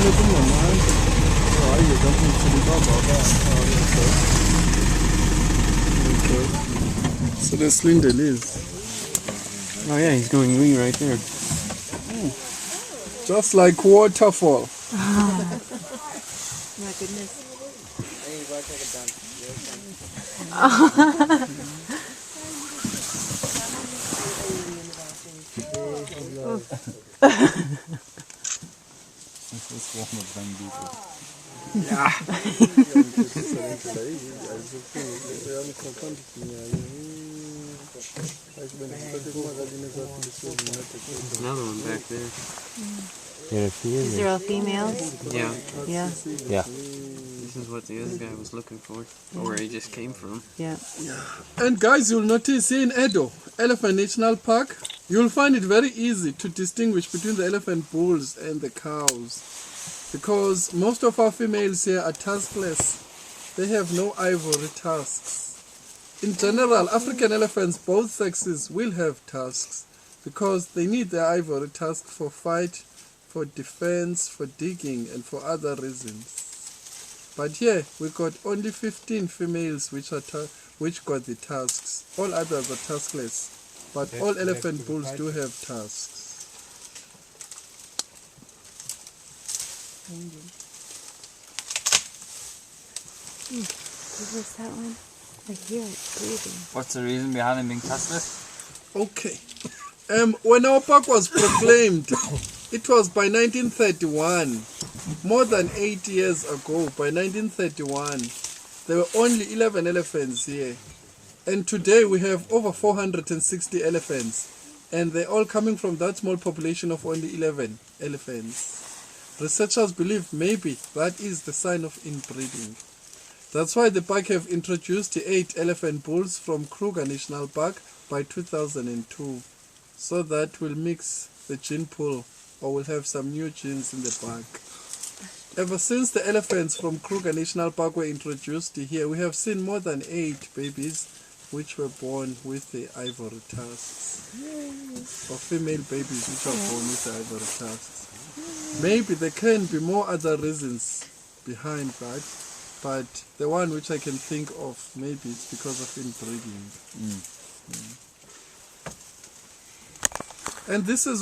So the Slindel is. Oh yeah, he's going wee right there. Just like waterfall. My goodness. Ja. There's another one back there. These are all females? Yeah. Yeah. Yeah. This is what the other guy was looking for, or where he just came from. Yeah. And guys, you'll notice here in ADDO, Elephant National Park, you'll find it very easy to distinguish between the elephant bulls and the cows. Because most of our females here are tuskless. They have no ivory tusks. In general, African elephants, both sexes, will have tusks because they need their ivory tusk for fight, for defense, for digging, and for other reasons. But here we got only 15 females which got the tusks. All others are tuskless, but all elephant bulls do have tusks. What was that one? I hear it breathing. What's the reason behind him being tuskless? Okay. When our park was proclaimed, it was by 1931. More than 8 years ago, by 1931, there were only 11 elephants here. And today we have over 460 elephants. And they're all coming from that small population of only 11 elephants. Researchers believe maybe that is the sign of inbreeding. That's why the park have introduced the 8 elephant bulls from Kruger National Park by 2002. So that will mix the gene pool, or will have some new genes in the park. Ever since the elephants from Kruger National Park were introduced here, we have seen more than 8 babies which were born with the ivory tusks. Or female babies which are born with the ivory tusks. Maybe there can be more other reasons behind that, but the one which I can think of, maybe it's because of inbreeding. And this is